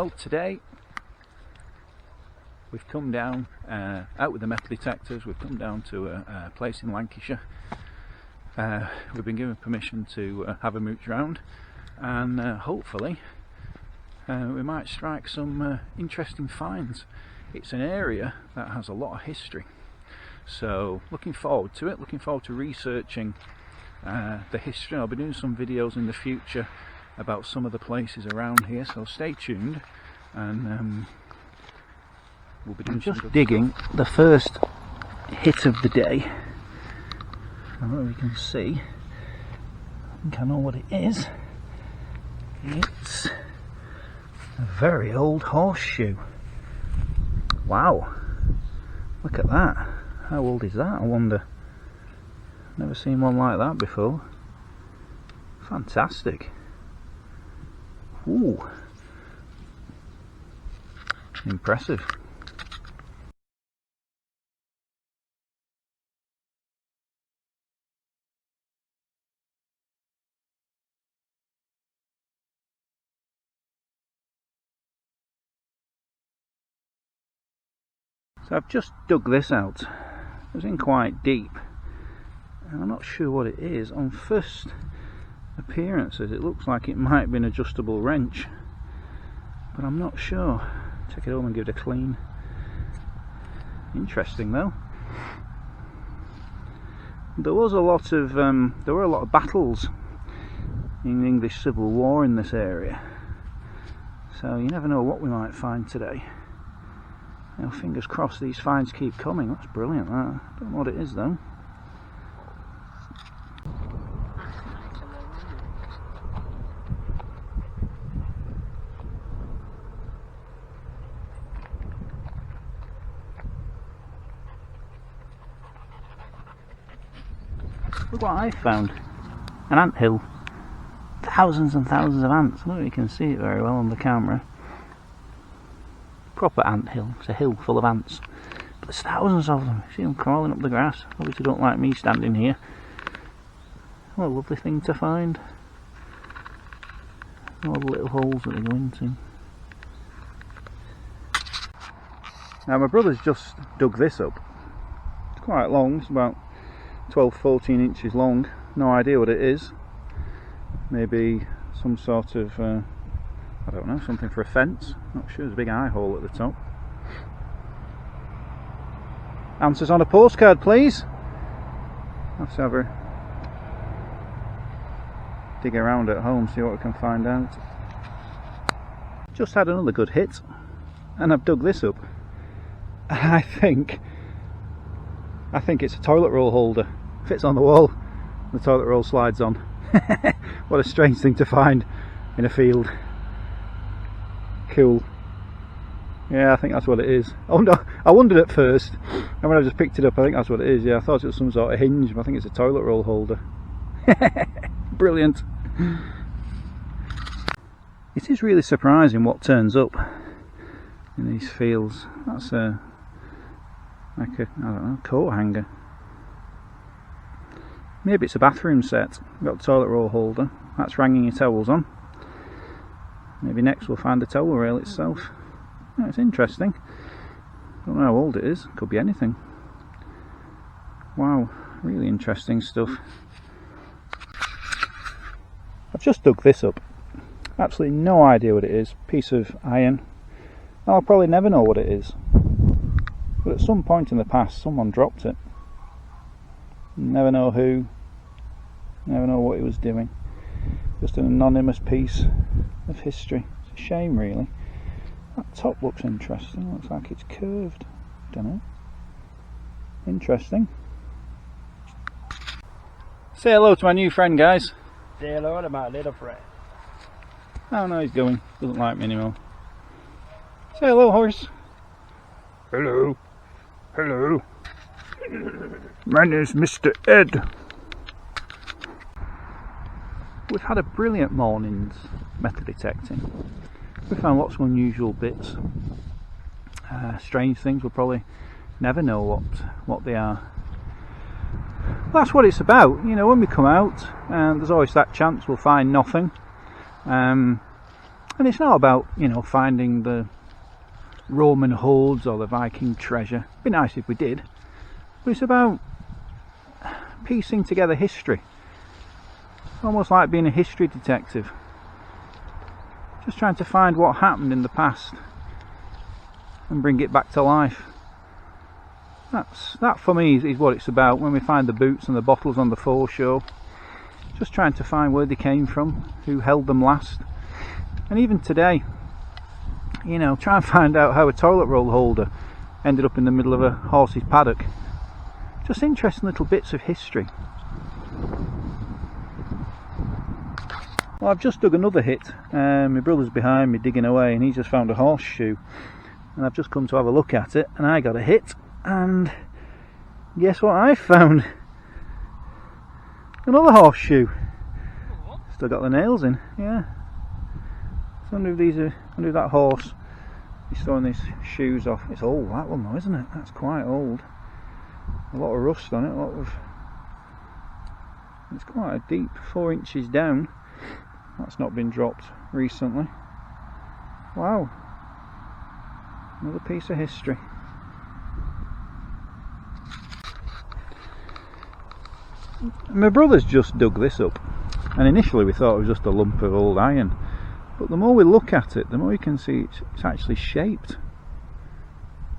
Well, today we've come down out with the metal detectors. We've come down to a place in Lancashire. We've been given permission to have a mooch round, and hopefully we might strike some interesting finds. It's an area that has a lot of history, so looking forward to it, looking forward to researching the history. I'll be doing some videos in the future about some of the places around here, so stay tuned, and we'll be doing just digging the first hit of the day. And we can see, I think I know what it is. It's a very old horseshoe. Wow, look at that. How old is that, I wonder? Never seen one like that before. Fantastic. Ooh, impressive. So I've just dug this out. It was in quite deep, and I'm not sure what it is. On first appearances it looks like it might be an adjustable wrench, but I'm not sure. Take it home and give it a clean. Interesting though. There was a lot of there were a lot of battles in the English Civil War in this area, so you never know what we might find today. You know, fingers crossed these finds keep coming. That's brilliant, that. I don't know what it is though. Look what I found. An anthill. Thousands and thousands of ants. I don't know if you can see it very well on the camera. Proper anthill. It's a hill full of ants. But there's thousands of them. See them crawling up the grass. Obviously don't like me standing here. What a lovely thing to find. All the little holes that they go into. Now my brother's just dug this up. It's quite long. It's about 12-14 inches long. No idea what it is. Maybe some sort of I don't know, something for a fence. Not sure. There's a big eye hole at the top. Answers on a postcard, please. Let's have a dig around at home, see what we can find out. Just had another good hit, and I've dug this up. I think it's a toilet roll holder. Fits on the wall, the toilet roll slides on. What a strange thing to find in a field. Cool. Yeah, I think that's what it is. Oh no, I wondered at first, and when I just picked it up, I think that's what it is. Yeah, I thought it was some sort of hinge, but I think it's a toilet roll holder. Brilliant. It is really surprising what turns up in these fields. That's like a, I don't know, coat hanger. Maybe it's a bathroom set. We've got a toilet roll holder. That's for hanging your towels on. Maybe next we'll find the towel rail itself. Yeah, it's interesting. Don't know how old it is. Could be anything. Wow, really interesting stuff. I've just dug this up. Absolutely no idea what it is. Piece of iron. I'll probably never know what it is. But at some point in the past, someone dropped it. Never know who. Never know what he was doing. Just an anonymous piece of history. It's a shame, really. That top looks interesting. Looks like it's curved. Don't know. Interesting. Say hello to my new friend, guys. Say hello to my little friend. Oh no, he's going. Doesn't like me anymore. Say hello, horse. Hello. Hello. My name's Mr. Ed. We've had a brilliant morning's metal detecting. We found lots of unusual bits, strange things. We'll probably never know what they are. That's what it's about, you know. When we come out, and there's always that chance we'll find nothing. And it's not about, you know, finding the Roman hoards or the Viking treasure. It'd be nice if we did. But it's about piecing together history. Almost like being a history detective. Just trying to find what happened in the past and bring it back to life. That for me is what it's about when we find the boots and the bottles on the foreshore. Just trying to find where they came from, who held them last. And even today, you know, try and find out how a toilet roll holder ended up in the middle of a horse's paddock. Just interesting little bits of history. Well, I've just dug another hit. My brother's behind me digging away and he's just found a horseshoe. And I've just come to have a look at it and I got a hit. And guess what I found? Another horseshoe. Still got the nails in, yeah. So I wonder if these are, I wonder if that horse is throwing these shoes off. It's old, that one though, isn't it? That's quite old. A lot of rust on it, it's quite a deep 4 inches down. That's not been dropped recently. Wow. Another piece of history. My brother's just dug this up, and initially we thought it was just a lump of old iron, but the more we look at it, the more you can see it's actually shaped.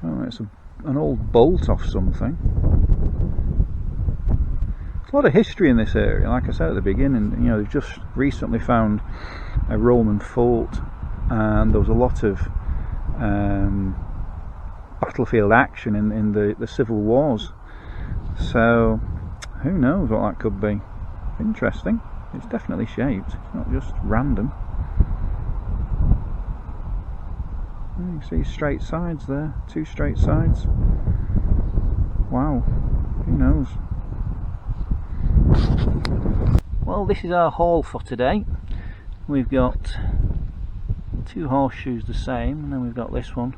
Oh, it's an old bolt off something. There's a lot of history in this area, like I said at the beginning. You know, they've just recently found a Roman fort, and there was a lot of battlefield action in the civil wars. So who knows what that could be. Interesting. It's definitely shaped, it's not just random. You can see straight sides there, 2 straight sides. Wow, who knows. Well, this is our haul for today. We've got 2 horseshoes the same, and then we've got this one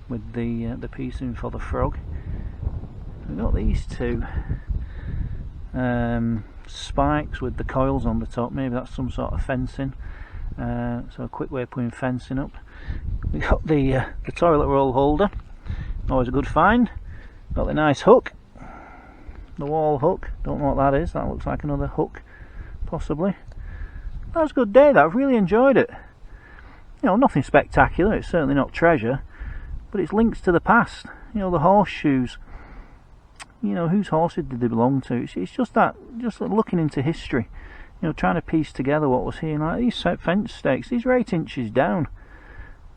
with the piece in for the frog. We've got these 2 spikes with the coils on the top. Maybe that's some sort of fencing. So a quick way of putting fencing up. We got the toilet roll holder, always a good find. Got the nice hook, the wall hook. Don't know what that is. That looks like another hook, possibly. That was a good day. That I've really enjoyed it. You know, nothing spectacular. It's certainly not treasure, but it's links to the past. You know, the horseshoes. You know, whose horses did they belong to? It's just that, just looking into history. You know, trying to piece together what was here. Like these fence stakes, these are 8 inches down.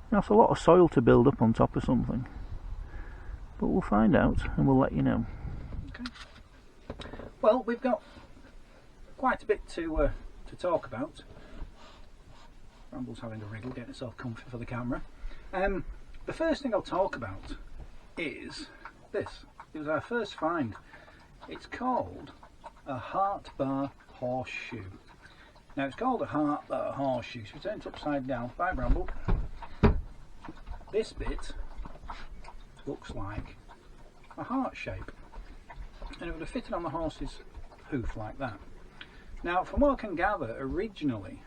That's a lot of soil to build up on top of something. But we'll find out and we'll let you know. Okay. Well, we've got quite a bit to talk about. Ramble's having a wriggle, getting herself comfy for the camera. The first thing I'll talk about is this. It was our first find. It's called a heart bar horseshoe. Now it's called a heart bar horseshoe. So we turn it upside down. Bye, Bramble. This bit looks like a heart shape, and it would have fitted on the horse's hoof like that. Now, from what I can gather, originally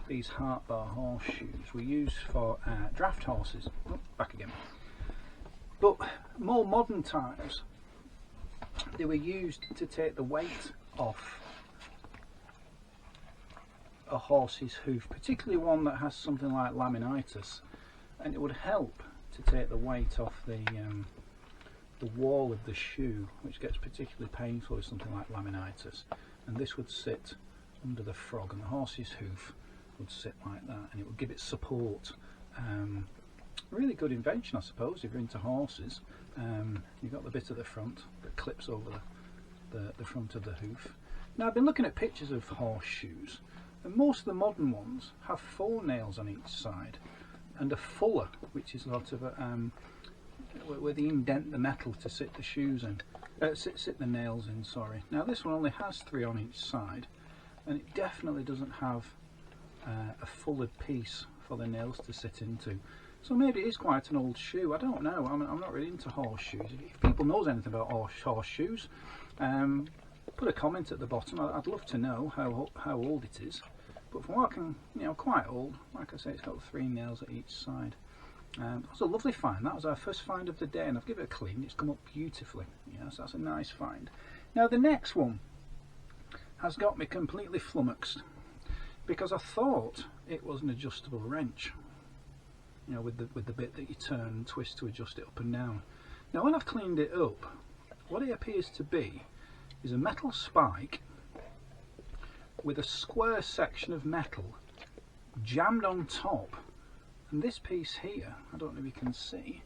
these heart bar horseshoes were used for draft horses. Oh, back again. But more modern times, they were used to take the weight off a horse's hoof, particularly one that has something like laminitis, and it would help to take the weight off the wall of the shoe, which gets particularly painful with something like laminitis. And this would sit under the frog, and the horse's hoof would sit like that, and it would give it support. Really good invention, I suppose, if you're into horses. You've got the bit at the front that clips over the front of the hoof. Now, I've been looking at pictures of horseshoes, and most of the modern ones have 4 nails on each side, and a fuller, which is sort of where they indent the metal to sit the shoes in, sit the nails in. Sorry. Now this one only has 3 on each side, and it definitely doesn't have a fullered piece for the nails to sit into. So maybe it is quite an old shoe. I don't know. I'm not really into horseshoes. If people knows anything about horseshoes, put a comment at the bottom. I'd love to know how old it is. but from what I can, you know, quite old. Like I say, it's got 3 nails at each side. That was a lovely find. That was our first find of the day, and I've given it a clean. It's come up beautifully. Yes, that's a nice find. Now the next one has got me completely flummoxed, because I thought it was an adjustable wrench, you know, with the bit that you turn and twist to adjust it up and down. Now when I've cleaned it up, what it appears to be is a metal spike with a square section of metal jammed on top. And this piece here, I don't know if you can see,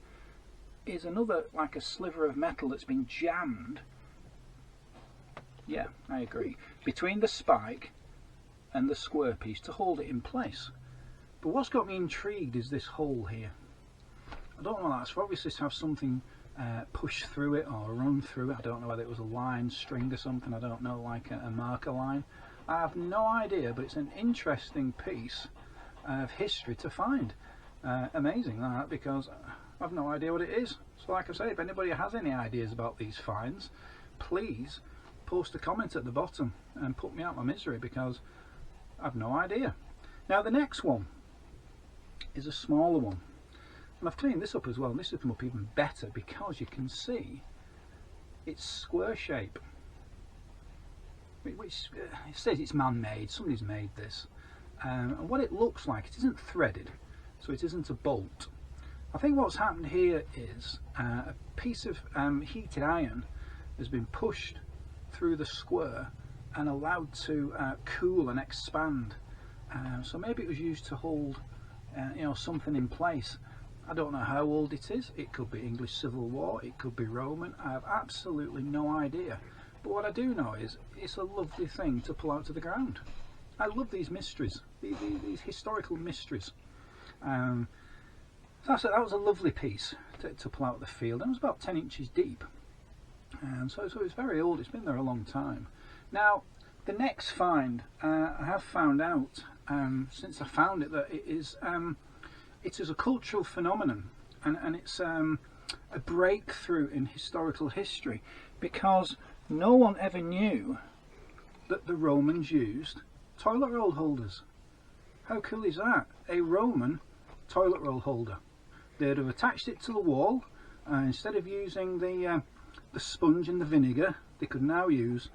is another, like a sliver of metal that's been jammed, yeah, I agree, between the spike and the square piece to hold it in place. But what's got me intrigued is this hole here. I don't know what that's for. Obviously to have something push through it or run through it. I don't know whether it was a line, string or something, I don't know, like a marker line. I have no idea, but it's an interesting piece of history to find. Amazing that, because I've no idea what it is. So like I say, if anybody has any ideas about these finds, please post a comment at the bottom and put me out my misery, because I've no idea. Now the next one is a smaller one, and I've cleaned this up as well, and this has come up even better because you can see it's square shape, which it says it's man-made. Somebody's made this, and what it looks like, it isn't threaded, so it isn't a bolt. I think what's happened here is a piece of heated iron has been pushed through the square and allowed to cool and expand. So maybe it was used to hold you know, something in place. I don't know how old it is. It could be English Civil War, it could be Roman. I have absolutely no idea. But what I do know is it's a lovely thing to pull out to the ground. I love these mysteries, these historical mysteries. So that was a lovely piece to pull out of the field, and it was about 10 inches deep. So it's very old, it's been there a long time. Now the next find, I have found out since I found it that it is a cultural phenomenon, and it's a breakthrough in historical history, because no one ever knew that the Romans used toilet roll holders. How cool is that? A Roman toilet roll holder. They'd have attached it to the wall, instead of using the sponge and the vinegar, they could now use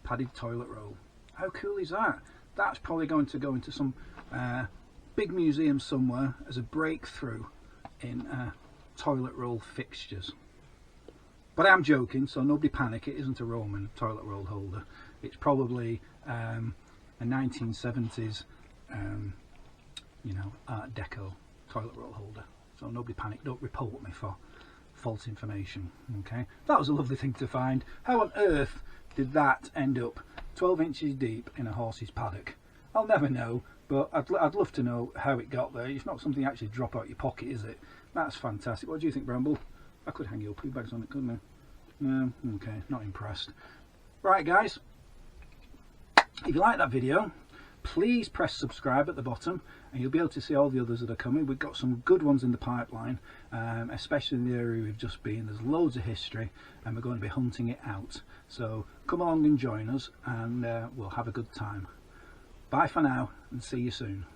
padded toilet roll. How cool is that? That's probably going to go into some big museum somewhere as a breakthrough in toilet roll fixtures. But I'm joking, so nobody panic, it isn't a Roman toilet roll holder. It's probably a 1970s you know, Art Deco toilet roll holder. So nobody panic, don't report me for false information. Okay, that was a lovely thing to find. How on earth did that end up 12 inches deep in a horse's paddock? I'll never know, but I'd love to know how it got there. It's not something you actually drop out your pocket, is it? That's fantastic. What do you think, Bramble? I could hang your poo bags on it, couldn't I? No, okay, not impressed. Right guys, if you like that video, please press subscribe at the bottom and you'll be able to see all the others that are coming. We've got some good ones in the pipeline, especially in the area we've just been. There's loads of history and we're going to be hunting it out. So come along and join us, and we'll have a good time. Bye for now and see you soon.